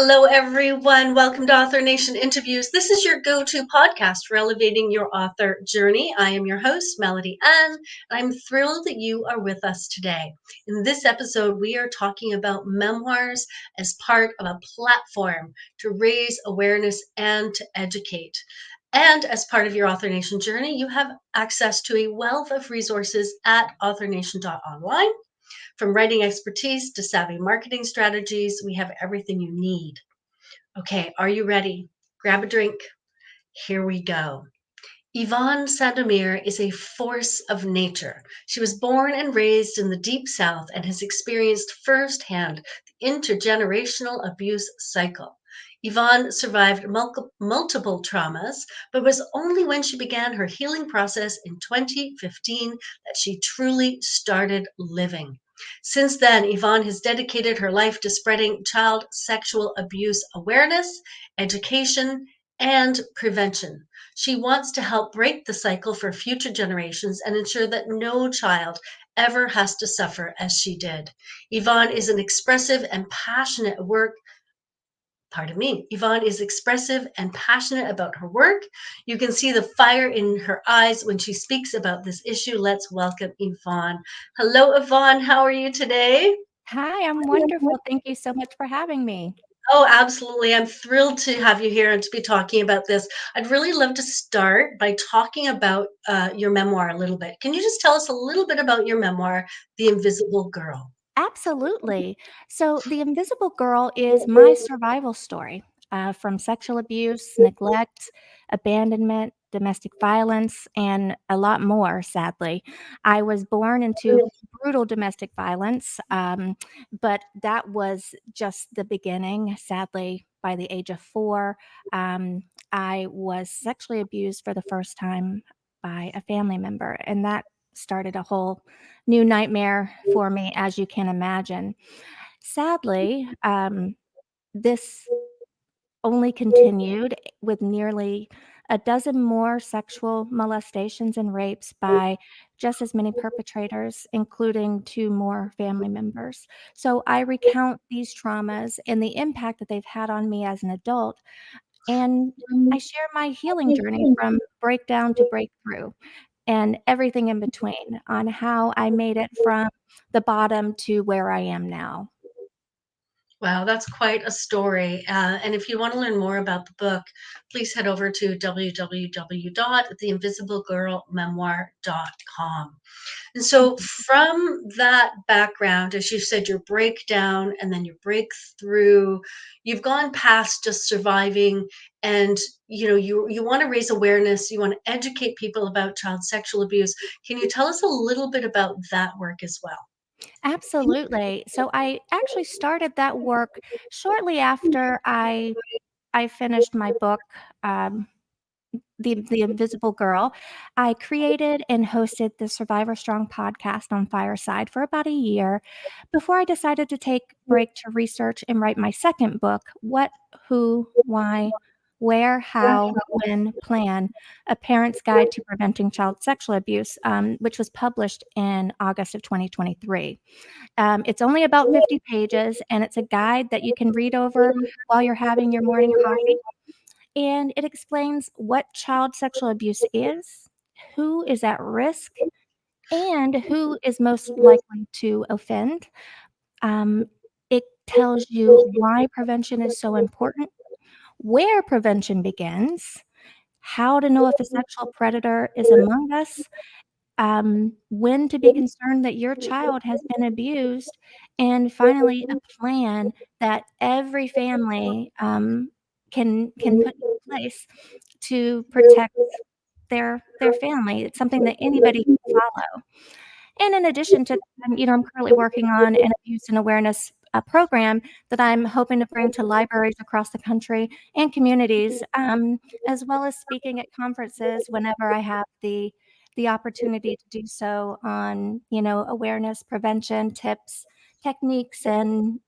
Hello, everyone. Welcome to Author Nation Interviews. This is your go-to podcast for elevating your author journey. I am your host, Melody Ann, and I'm thrilled that you are with us today. In this episode, we are talking about memoirs as part of a platform to raise awareness and to educate. And as part of your Author Nation journey, you have access to a wealth of resources at authornation.online. From writing expertise to savvy marketing strategies, we have everything you need. Okay, are you ready? Grab a drink. Here we go. Yvonne Sandomir is a force of nature. She was born and raised in the Deep South and has experienced firsthand the intergenerational abuse cycle. Yvonne survived multiple traumas, but it was only when she began her healing process in 2015 that she truly started living. Since then, Yvonne has dedicated her life to spreading child sexual abuse awareness, education, and prevention. She wants to help break the cycle for future generations and ensure that no child ever has to suffer as she did. Yvonne is an expressive and passionate work. Pardon me. Yvonne is expressive and passionate about her work. You can see the fire in her eyes when she speaks about this issue. Let's welcome Yvonne. Hello, Yvonne. How are you today? Hi, I'm wonderful. Thank you so much for having me. Oh, absolutely. I'm thrilled to have you here and to be talking about this. I'd really love to start by talking about your memoir a little bit. Can you just tell us a little bit about your memoir, The Invisible Girl? Absolutely. So, The Invisible Girl is my survival story from sexual abuse, neglect, abandonment, domestic violence, and a lot more, sadly. I was born into brutal domestic violence, but that was just the beginning. Sadly, by the age of 4, I was sexually abused for the first time by a family member, and that started a whole new nightmare for me, as you can imagine. Sadly, this only continued with nearly a dozen more sexual molestations and rapes by just as many perpetrators, including 2 more family members. So I recount these traumas and the impact that they've had on me as an adult, and I share my healing journey from breakdown to breakthrough and everything in between on how I made it from the bottom to where I am now. Wow, that's quite a story. And if you want to learn more about the book, please head over to www.theinvisiblegirlmemoir.com. And so, from that background, as you said, your breakdown and then your breakthrough, you've gone past just surviving, and you want to raise awareness. You want to educate people about child sexual abuse. Can you tell us a little bit about that work as well? Absolutely. So I actually started that work shortly after I finished my book, um, the Invisible Girl. I created and hosted the Survivor Strong podcast on Fireside for about a year before I decided to take a break to research and write my second book, What, Who, Why, Where, How, When, Plan: A Parent's Guide to Preventing Child Sexual Abuse, which was published in August of 2023. It's only about 50 pages, and it's a guide that you can read over while you're having your morning coffee, and it explains what child sexual abuse is, who is at risk, and who is most likely to offend. Um, it tells you why prevention is so important, where prevention begins, how to know if a sexual predator is among us, when to be concerned that your child has been abused, and finally, a plan that every family can put in place to protect their family. It's something that anybody can follow. And in addition to that, I'm currently working on an abuse and awareness program that I'm hoping to bring to libraries across the country and communities, as well as speaking at conferences whenever I have the opportunity to do so on, awareness, prevention, tips, techniques, and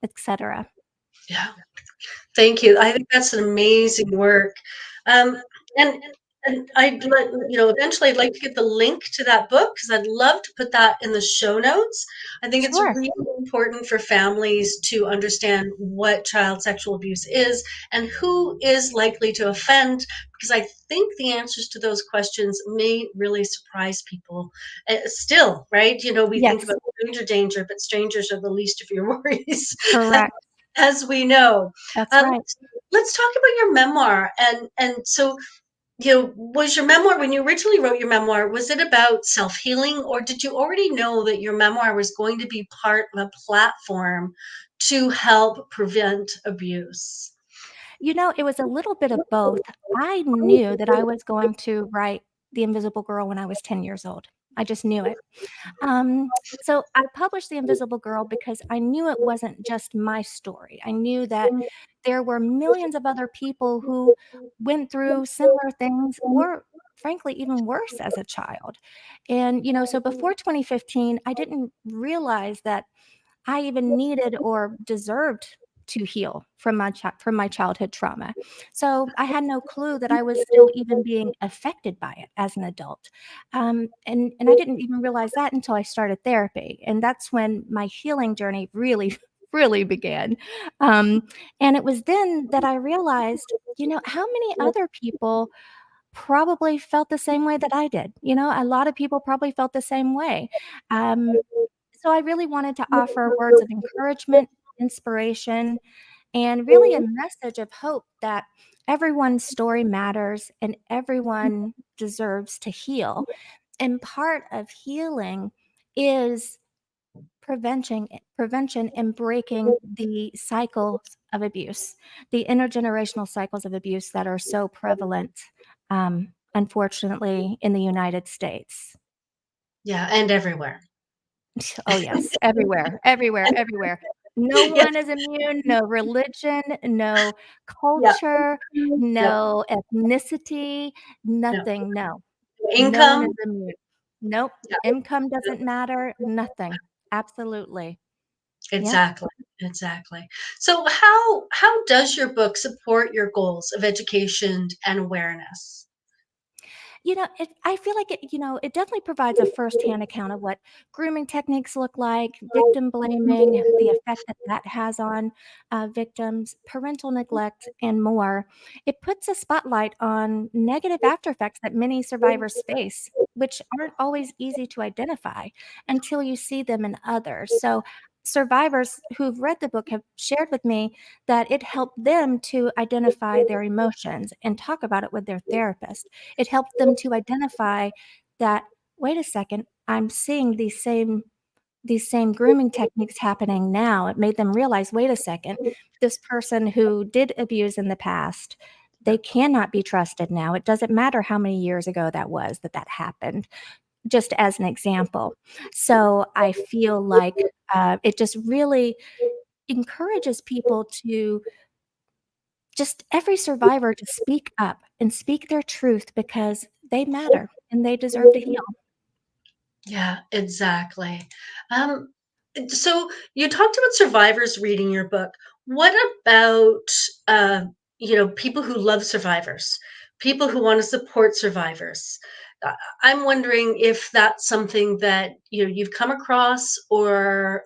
etc. Yeah, thank you. I think that's an amazing work. Um, and And eventually I'd like to get the link to that book because I'd love to put that in the show notes. I think it's Sure. really important for families to understand what child sexual abuse is and who is likely to offend, because I think the answers to those questions may really surprise people. Still, right? We think Yes, about stranger danger, but strangers are the least of your worries, correct. as we know. That's Uh, right. let's talk about your memoir. And so was your memoir, when you originally wrote your memoir, was it about self-healing, or did you already know that your memoir was going to be part of a platform to help prevent abuse? It was a little bit of both. I knew that I was going to write The Invisible Girl when I was 10 years old. I just knew it. So I published The Invisible Girl because I knew it wasn't just my story. I knew that there were millions of other people who went through similar things or frankly even worse as a child. And so before 2015, I didn't realize that I even needed or deserved to heal from from my childhood trauma. So I had no clue that I was still even being affected by it as an adult, and I didn't even realize that until I started therapy, and that's when my healing journey really, really began. Um, and it was then that I realized, how many other people probably felt the same way that I did. A lot of people probably felt the same way. Um, so I really wanted to offer words of encouragement, inspiration, and really a message of hope that everyone's story matters and everyone deserves to heal. And part of healing is prevention and breaking the cycles of abuse, the intergenerational cycles of abuse that are so prevalent, unfortunately, in the United States. Yeah, and everywhere. Oh, yes, everywhere, everywhere, everywhere. No Yes. one is immune, no religion, no Yeah. culture, Yep. no ethnicity, No. nothing, no. No one is Income. immune. Nope, Yeah. income No. doesn't matter, nothing. Absolutely. Yep. Exactly. Exactly. So how does your book support your goals of education and awareness? I feel like it definitely provides a firsthand account of what grooming techniques look like, victim blaming, the effect that that has on victims, parental neglect, and more. It puts a spotlight on negative after effects that many survivors face, which aren't always easy to identify until you see them in others. So, survivors who've read the book have shared with me that it helped them to identify their emotions and talk about it with their therapist. It helped them to identify that, "Wait a second, I'm seeing these same grooming techniques happening now." It made them realize, "Wait a second, this person who did abuse in the past, they cannot be trusted now. It doesn't matter how many years ago that was that happened," just as an example. So, I feel like, it just really encourages people to just every survivor to speak up and speak their truth because they matter and they deserve to heal. Yeah, exactly. Um, so you talked about survivors reading your book. What about people who love survivors, people who want to support survivors? Uh, I'm wondering if that's something that you've come across, or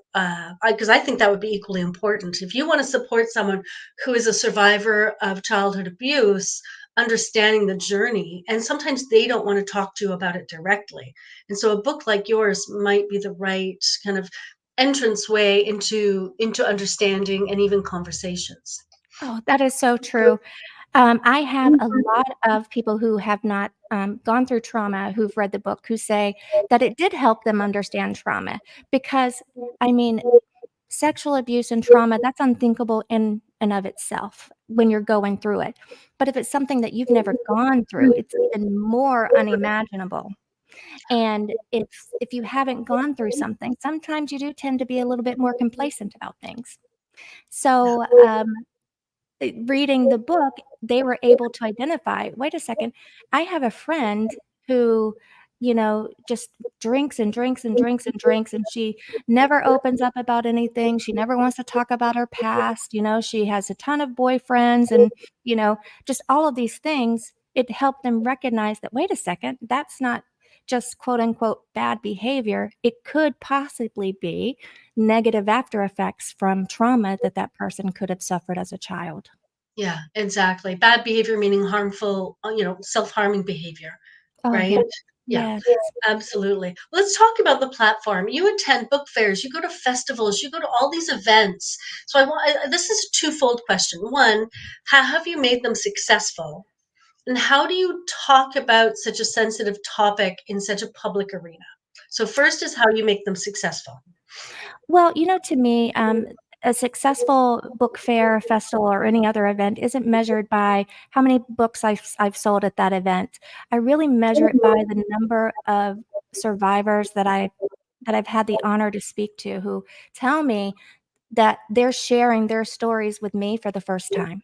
because I think that would be equally important. If you want to support someone who is a survivor of childhood abuse, understanding the journey, and sometimes they don't want to talk to you about it directly, and so a book like yours might be the right kind of entranceway into understanding and even conversations. Oh, that is so true. I have a lot of people who have not gone through trauma who've read the book who say that it did help them understand trauma because, I mean, sexual abuse and trauma, that's unthinkable in and of itself when you're going through it. But if it's something that you've never gone through, it's even more unimaginable. And if you haven't gone through something, sometimes you do tend to be a little bit more complacent about things. So, reading the book, they were able to identify, "Wait a second, I have a friend who, just drinks and drinks and drinks and drinks, and she never opens up about anything. She never wants to talk about her past. She has a ton of boyfriends and, you know, just all of these things. it helped them recognize that, wait a second, that's not just quote unquote bad behavior. It could possibly be negative after effects from trauma that that person could have suffered as a child. Yeah, exactly. Bad behavior meaning harmful, self-harming behavior, Oh, right? yeah. Yeah, Yes. absolutely. Let's talk about the platform. You attend book fairs, you go to festivals, you go to all these events. So this is a twofold question. One, how have you made them successful? And how do you talk about such a sensitive topic in such a public arena? So first is how you make them successful. Well, to me, a successful book fair, festival, or any other event isn't measured by how many books I've sold at that event. I really measure it by the number of survivors that I've had the honor to speak to who tell me that they're sharing their stories with me for the first time.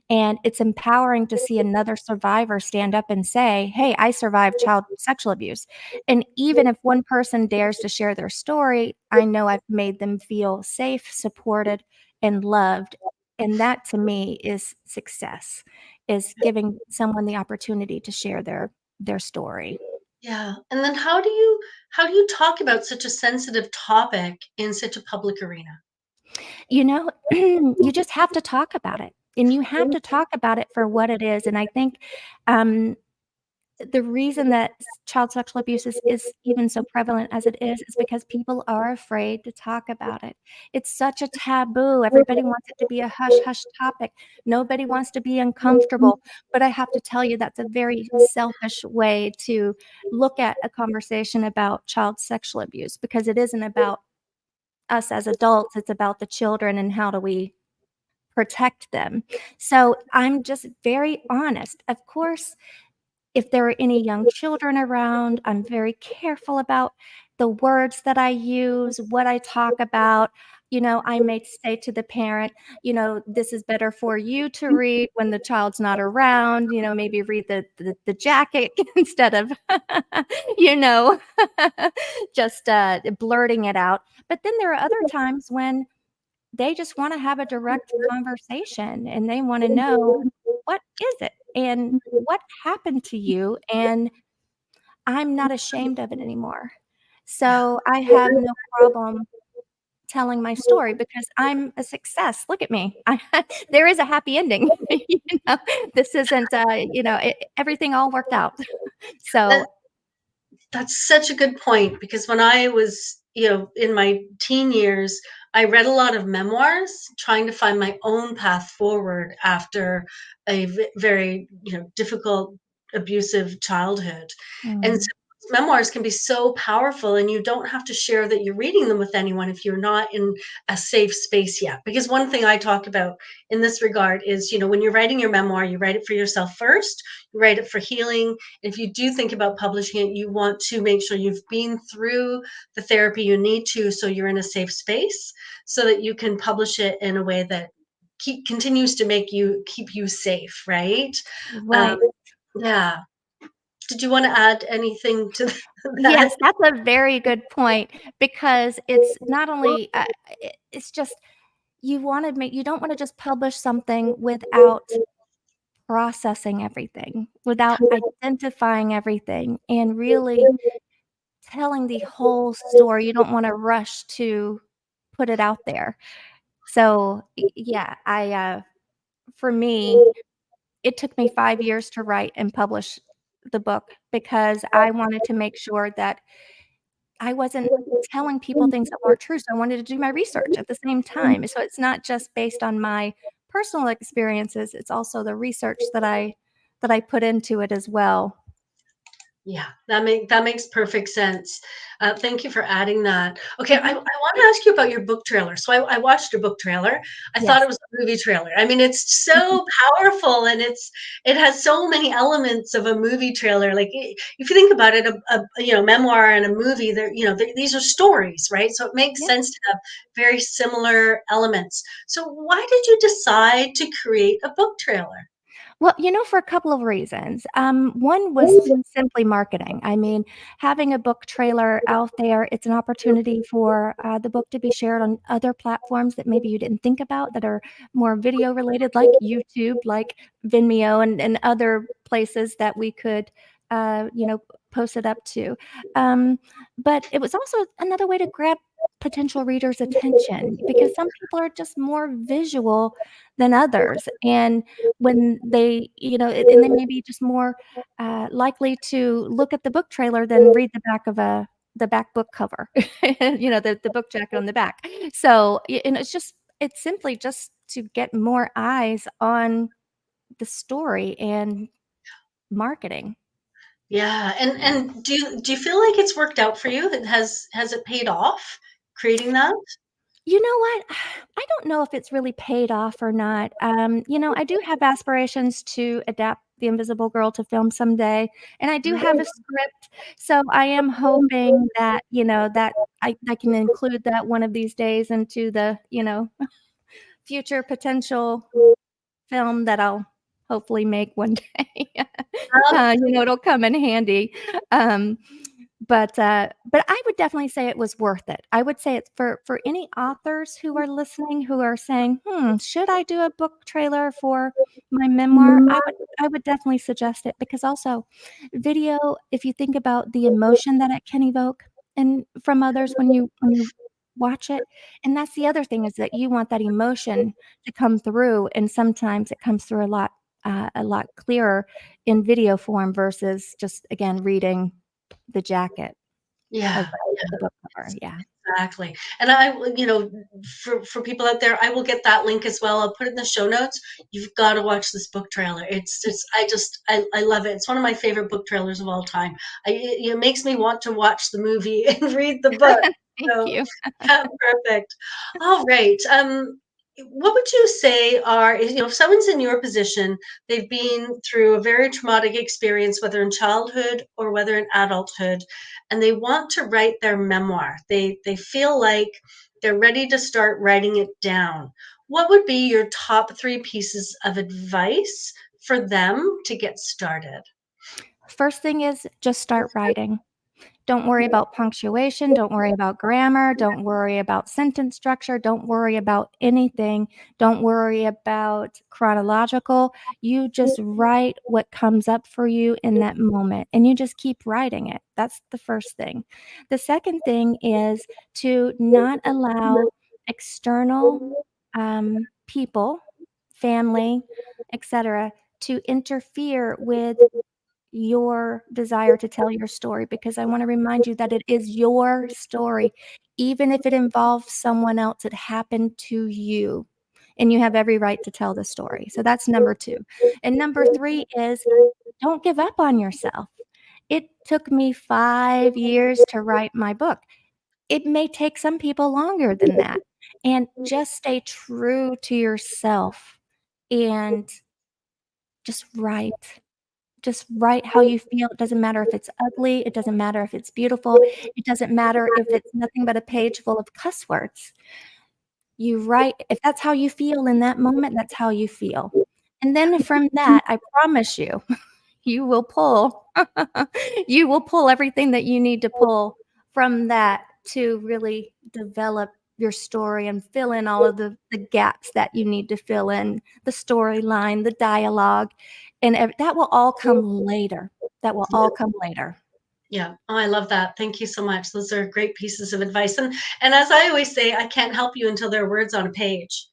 And it's empowering to see another survivor stand up and say, hey, I survived child sexual abuse. And even if one person dares to share their story, I know I've made them feel safe, supported, and loved. And that to me is success, is giving someone the opportunity to share their story. Yeah. And then how do you talk about such a sensitive topic in such a public arena? You just have to talk about it. And you have to talk about it for what it is. And I think um, the reason that child sexual abuse is even so prevalent as it is because people are afraid to talk about it. It's such a taboo. Everybody wants it to be a hush hush topic. Nobody wants to be uncomfortable. But I have to tell you, that's a very selfish way to look at a conversation about child sexual abuse because it isn't about us as adults, it's about the children and how do we protect them. So I'm just very honest. Of course, if there are any young children around, I'm very careful about the words that I use, what I talk about. I may say to the parent, this is better for you to read when the child's not around, maybe read the jacket instead of, you know, just blurting it out. But then there are other times when they just want to have a direct conversation and they want to know, what is it and what happened to you, and I'm not ashamed of it anymore. Yeah. So I have no problem telling my story because I'm a success. Look at me. There is a happy ending. know, this isn't, everything all worked out. So, That That's such a good point because when I was, in my teen years, I read a lot of memoirs trying to find my own path forward after a very, difficult, abusive childhood. And mm, so memoirs can be so powerful, and you don't have to share that you're reading them with anyone if you're not in a safe space yet. Because one thing I talk about in this regard is, when you're writing your memoir, you write it for yourself first, you write it for healing. If you do think about publishing it, you want to make sure you've been through the therapy you need to so you're in a safe space so that you can publish it in a way that continues to keep you safe, right? Um, right. yeah. Did you want to add anything to that? Yes, that's a very good point because it's not only, it's just you don't want to just publish something without processing everything, without identifying everything and really telling the whole story. You don't wanna rush to put it out there. So, yeah, for me, it took me 5 years to write and publish the book because I wanted to make sure that I wasn't telling people things that weren't true, so I wanted to do my research at the same time. So it's not just based on my personal experiences, it's also the research that I put into it as well. Yeah, that makes perfect sense. Thank you for adding that. Okay, I Mhm. want to ask you about your book trailer. So I watched your book trailer. I thought Yes. it was a movie trailer. I mean, it's Mhm. so powerful, and it has so many elements of a movie trailer. Like if you think about it, a memoir and a movie, these are stories, right? So it makes Yeah. sense to have very similar elements. So why did you decide to create a book trailer? Well, for a couple of reasons. One was simply marketing. I mean, having a book trailer out there, it's an opportunity for the book to be shared on other platforms that maybe you didn't think about that are more video related, like YouTube, like Vimeo, and other places that we could, post it up to. Um, but it was also another way to grab potential readers' attention because some people are just more visual than others. And when they and they may be just more, likely to look at the book trailer than read the back book cover, the book jacket on the back. So, and it's simply just to get more eyes on the story and marketing. Yeah, and do you feel like it's worked out for you? Has it paid off creating that? You know what? I don't know if it's really paid off or not. I do have aspirations to adapt The Invisible Girl to film someday, and I do have a script, so I am hoping that, that I can include that one of these days into the, future potential film that I'll hopefully make one day. It'll come in handy. Um, but I would definitely say it was worth it. I would say it's for any authors who are listening who are saying, should I do a book trailer for my memoir?" I would definitely suggest it because also video, if you think about the emotion that it can evoke and from others when you watch it, and that's the other thing is that you want that emotion to come through, and sometimes it comes through a lot clearer in video form versus just, again, reading the jacket of Yeah. the book cover, yeah. Exactly. And for people out there, I will get that link as well. I'll put it in the show notes. You've got to watch this book trailer. I love it. It's one of my favorite book trailers of all time. It makes me want to watch the movie and read the book. Thank So, you. yeah, perfect. All right. What would you say are, if someone's in your position, they've been through a very traumatic experience, whether in childhood or whether in adulthood, and they want to write their memoir. They feel like they're ready to start writing it down. What would be your top 3 pieces of advice for them to get started? First thing is just start writing. Don't worry about punctuation, don't worry about grammar, don't worry about sentence structure, don't worry about anything, don't worry about chronological. You just write what comes up for you in that moment, and you just keep writing it. That's the first thing. The second thing is to not allow external, people, family, etcetera, to interfere with your desire to tell your story because I wanna remind you that it is your story, even if it involves someone else, it happened to you, and you have every right to tell the story. So that's number 2. And number 3 is don't give up on yourself. It took me 5 years to write my book. It may take some people longer than that, and just stay true to yourself and just write. Just write how you feel. It doesn't matter if it's ugly, it doesn't matter if it's beautiful, it doesn't matter if it's nothing but a page full of cuss words. You write if that's how you feel in that moment, that's how you feel. And then from that, I promise you, you will pull you will pull everything that you need to pull from that to really develop your story and fill in all of the gaps that you need to fill in, the storyline, the dialogue, and that will all come later. That will all come later. Yeah. Oh, I love that. Thank you so much. Those are great pieces of advice. And as I always say, I can't help you until there are words on a page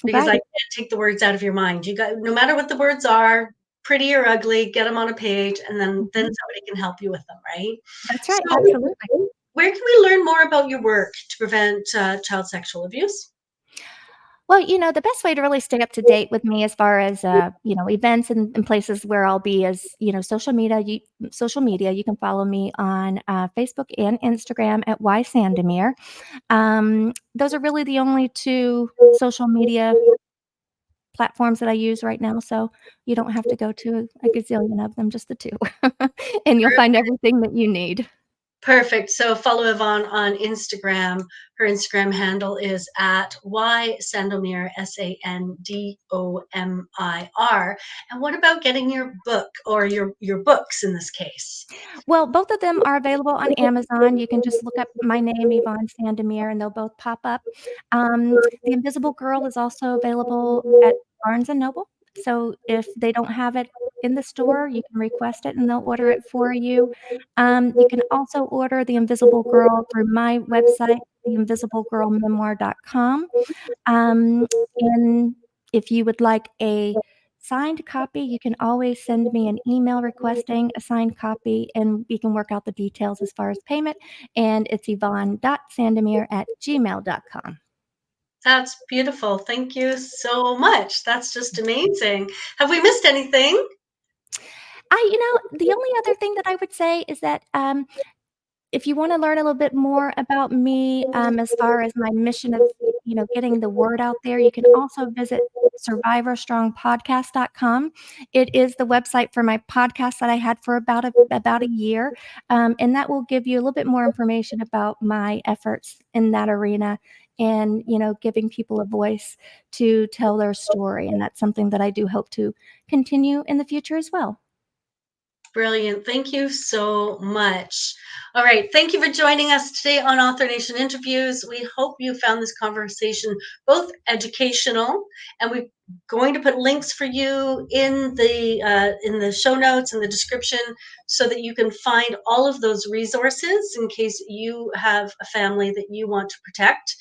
because I Right. can't take the words out of your mind. You got no matter what the words are, pretty or ugly, get them on a page and then Mhm. somebody can help you with them, right? That's right, So absolutely. where can we learn more about your work to prevent child sexual abuse? Well, the best way to really stay up to date with me as far as, events and places where I'll be is, social media. You can follow me on, Facebook and Instagram at Sandomir. Those are really the only 2 social media platforms that I use right now, so you don't have to go to a gazillion of them, just the 2, and you'll find everything that you need. Perfect. So follow Yvonne on Instagram. Her Instagram handle is at Sandomir, Sandomir. And what about getting your book or your books in this case? Well, both of them are available on Amazon. You can just look up my name, Yvonne Sandomir, and they'll both pop up. The Invisible Girl is also available at Barnes& and Noble. So if they don't have it in the store, you can request it and they'll order it for you. You can also order The Invisible Girl through my website, theinvisiblegirlmemoir.com. And if you would like a signed copy, you can always send me an email requesting a signed copy, and we can work out the details as far as payment. And it's yvonne.sandomir@gmail.com. That's beautiful. Thank you so much. That's just amazing. Have we missed anything? The only other thing that I would say is that if you wanna learn a little bit more about me, as far as my mission of, getting the word out there, you can also visit survivorstrongpodcast.com. It is the website for my podcast that I had for about a year, and that will give you a little bit more information about my efforts in that arena and, giving people a voice to tell their story, and that's something that I do hope to continue in the future as well. Brilliant. Thank you so much. All right. Thank you for joining us today on Author Nation Interviews. We hope you found this conversation both educational, and we're going to put links for you in the show notes and the description so that you can find all of those resources in case you have a family that you want to protect.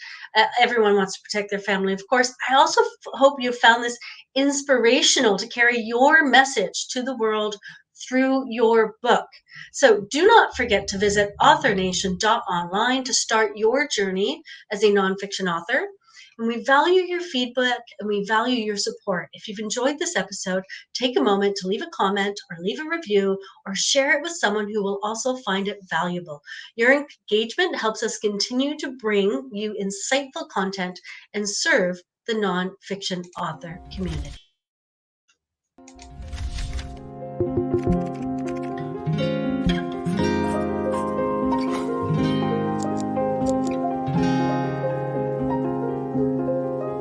Everyone wants to protect their family, of course. I also hope you found this inspirational to carry your message to the world through your book. So do not forget to visit authornation.online to start your journey as a nonfiction author. And we value your feedback and we value your support. If you've enjoyed this episode, take a moment to leave a comment or leave a review or share it with someone who will also find it valuable. Your engagement helps us continue to bring you insightful content and serve the nonfiction author community.